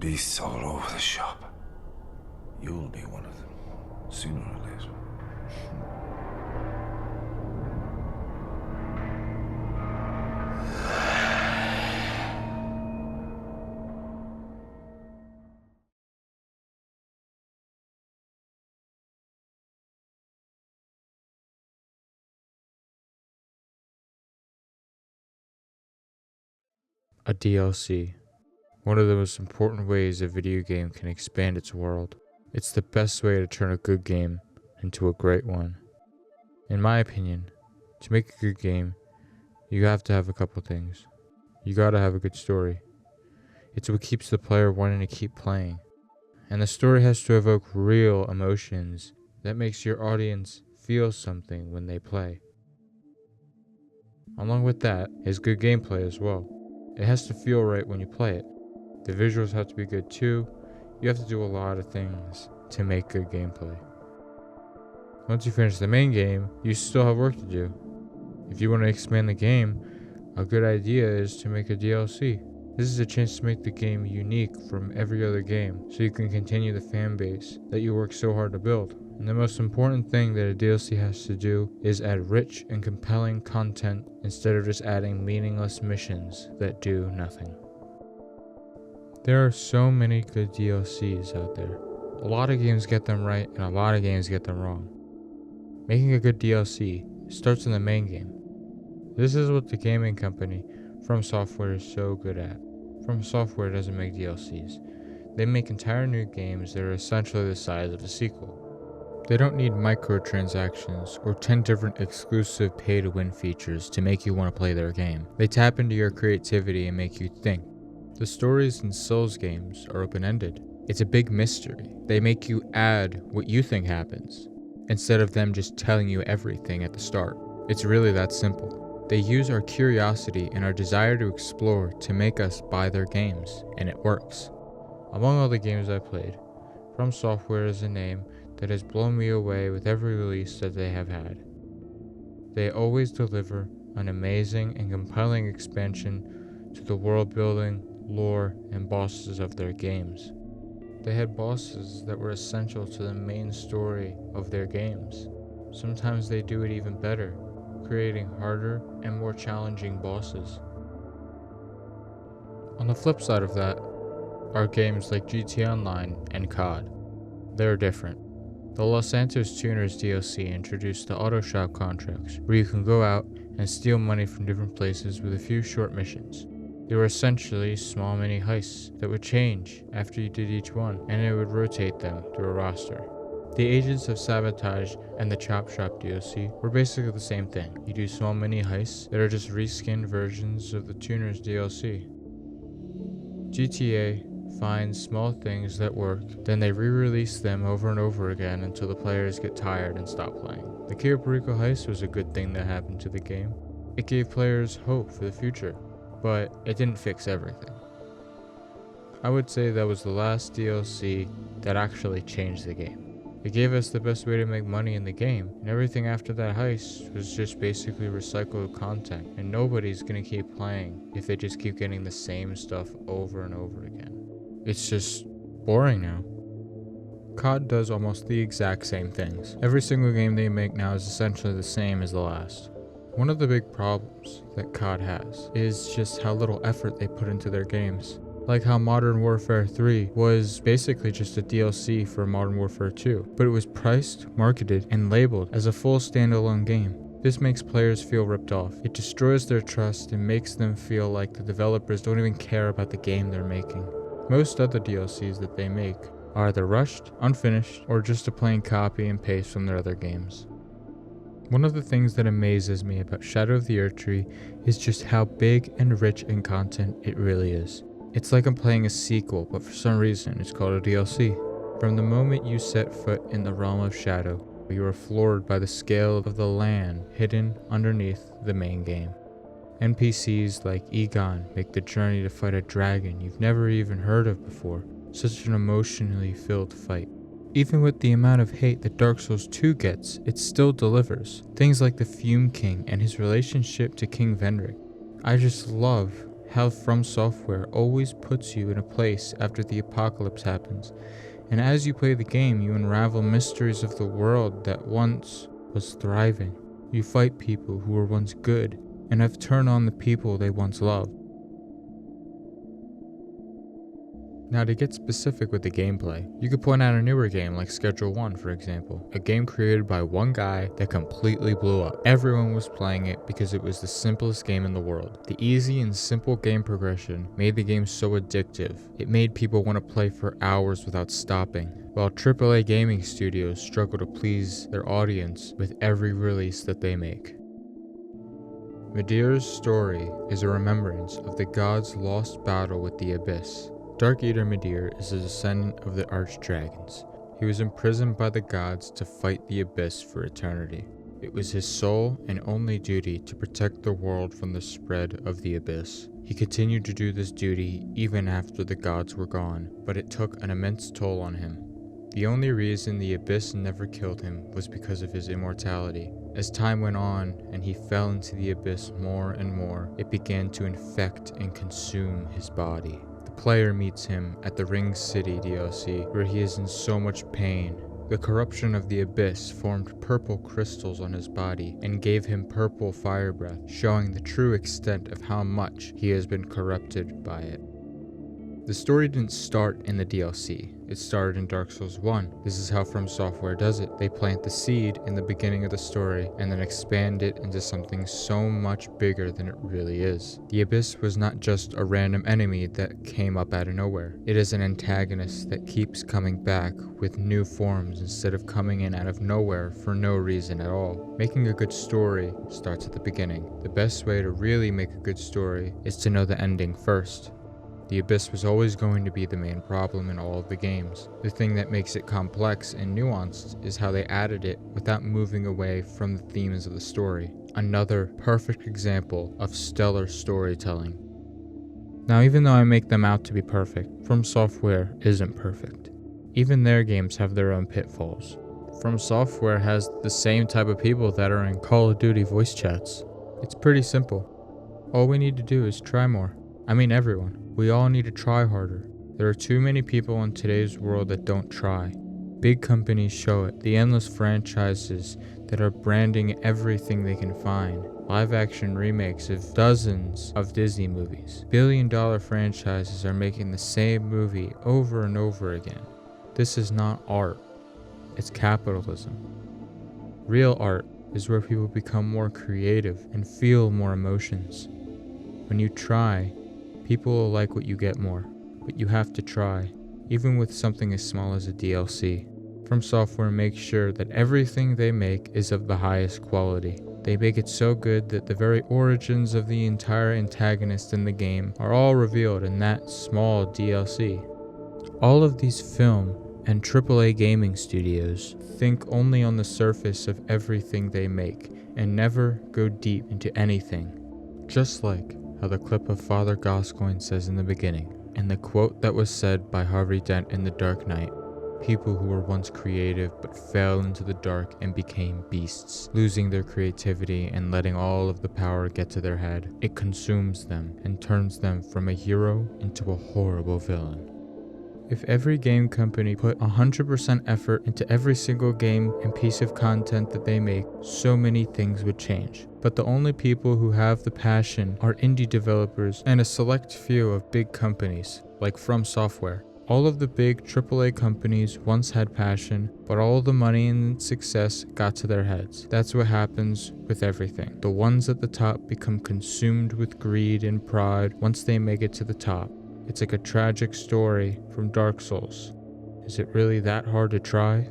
Beasts all over the shop. You'll be one of them, sooner or later. A DLC. One of the most important ways a video game can expand its world. It's the best way to turn a good game into a great one. In my opinion, to make a good game, you have to have a couple things. You gotta have a good story. It's what keeps the player wanting to keep playing. And the story has to evoke real emotions that makes your audience feel something when they play. Along with that is good gameplay as well. It has to feel right when you play it. The visuals have to be good too. You have to do a lot of things to make good gameplay. Once you finish the main game, you still have work to do. If you want to expand the game, a good idea is to make a DLC. This is a chance to make the game unique from every other game, so you can continue the fan base that you work so hard to build. And the most important thing that a DLC has to do is add rich and compelling content instead of just adding meaningless missions that do nothing. There are so many good DLCs out there. A lot of games get them right and a lot of games get them wrong. Making a good DLC starts in the main game. This is what the gaming company From Software is so good at. From Software doesn't make DLCs. They make entire new games that are essentially the size of a sequel. They don't need microtransactions or 10 different exclusive pay-to-win features to make you want to play their game. They tap into your creativity and make you think. The stories in Souls games are open-ended. It's a big mystery. They make you add what you think happens, instead of them just telling you everything at the start. It's really that simple. They use our curiosity and our desire to explore to make us buy their games, and it works. Among all the games I played, From Software is a name that has blown me away with every release that they have had. They always deliver an amazing and compelling expansion to the world building, lore, and bosses of their games. They had bosses that were essential to the main story of their games. Sometimes they do it even better, creating harder and more challenging bosses. On the flip side of that are games like GTA Online and COD. They're different. The Los Santos Tuners DLC introduced the auto shop contracts, where you can go out and steal money from different places with a few short missions. They were essentially small mini heists that would change after you did each one, and it would rotate them through a roster. The Agents of Sabotage and the Chop Shop DLC were basically the same thing. You do small mini heists that are just reskinned versions of the Tuners DLC. GTA finds small things that work, then they re-release them over and over again until the players get tired and stop playing. The Cayo Perico heist was a good thing that happened to the game. It gave players hope for the future, but it didn't fix everything. I would say that was the last DLC that actually changed the game. It gave us the best way to make money in the game, and everything after that heist was just basically recycled content, and nobody's gonna keep playing if they just keep getting the same stuff over and over again. It's just boring now. COD does almost the exact same things. Every single game they make now is essentially the same as the last. One of the big problems that COD has is just how little effort they put into their games. Like how Modern Warfare 3 was basically just a DLC for Modern Warfare 2, but it was priced, marketed, and labeled as a full standalone game. This makes players feel ripped off. It destroys their trust and makes them feel like the developers don't even care about the game they're making. Most other DLCs that they make are either rushed, unfinished, or just a plain copy and paste from their other games. One of the things that amazes me about Shadow of the Erdtree is just how big and rich in content it really is. It's like I'm playing a sequel, but for some reason it's called a DLC. From the moment you set foot in the realm of Shadow, you are floored by the scale of the land hidden underneath the main game. NPCs like Egon make the journey to fight a dragon you've never even heard of before. Such an emotionally filled fight. Even with the amount of hate that Dark Souls 2 gets, it still delivers. Things like the Fume King and his relationship to King Vendrick. I just love how From Software always puts you in a place after the apocalypse happens, and as you play the game, you unravel mysteries of the world that once was thriving. You fight people who were once good and have turned on the people they once loved. Now, to get specific with the gameplay, you could point out a newer game like Schedule 1, for example, a game created by one guy that completely blew up. Everyone was playing it because it was the simplest game in the world. The easy and simple game progression made the game so addictive. It made people want to play for hours without stopping, while AAA gaming studios struggle to please their audience with every release that they make. Midir's story is a remembrance of the gods' lost battle with the Abyss. Dark Eater Midir is a descendant of the Archdragons. He was imprisoned by the gods to fight the Abyss for eternity. It was his sole and only duty to protect the world from the spread of the Abyss. He continued to do this duty even after the gods were gone, but it took an immense toll on him. The only reason the Abyss never killed him was because of his immortality. As time went on and he fell into the Abyss more and more, it began to infect and consume his body. The player meets him at the Ring City DLC, where he is in so much pain. The corruption of the Abyss formed purple crystals on his body and gave him purple fire breath, showing the true extent of how much he has been corrupted by it. The story didn't start in the DLC, it started in Dark Souls 1. This is how From Software does it. They plant the seed in the beginning of the story and then expand it into something so much bigger than it really is. The Abyss was not just a random enemy that came up out of nowhere. It is an antagonist that keeps coming back with new forms instead of coming in out of nowhere for no reason at all. Making a good story starts at the beginning. The best way to really make a good story is to know the ending first. The Abyss was always going to be the main problem in all of the games. The thing that makes it complex and nuanced is how they added it without moving away from the themes of the story. Another perfect example of stellar storytelling. Now, even though I make them out to be perfect, From Software isn't perfect. Even their games have their own pitfalls. From Software has the same type of people that are in Call of Duty voice chats. It's pretty simple. All we need to do is try more. I mean everyone. We all need to try harder. There are too many people in today's world that don't try. Big companies show it. The endless franchises that are branding everything they can find. Live action remakes of dozens of Disney movies. Billion-dollar franchises are making the same movie over and over again. This is not art. It's capitalism. Real art is where people become more creative and feel more emotions. When you try, people will like what you get more, but you have to try, even with something as small as a DLC. From Software makes sure that everything they make is of the highest quality. They make it so good that the very origins of the entire antagonist in the game are all revealed in that small DLC. All of these film and AAA gaming studios think only on the surface of everything they make and never go deep into anything. Just like how the clip of Father Gascoigne says in the beginning, and the quote that was said by Harvey Dent in The Dark Knight, people who were once creative but fell into the dark and became beasts, losing their creativity and letting all of the power get to their head. It consumes them and turns them from a hero into a horrible villain. If every game company put 100% effort into every single game and piece of content that they make, so many things would change. But the only people who have the passion are indie developers and a select few of big companies, like From Software. All of the big AAA companies once had passion, but all the money and success got to their heads. That's what happens with everything. The ones at the top become consumed with greed and pride once they make it to the top. It's like a tragic story from Dark Souls. Is it really that hard to try?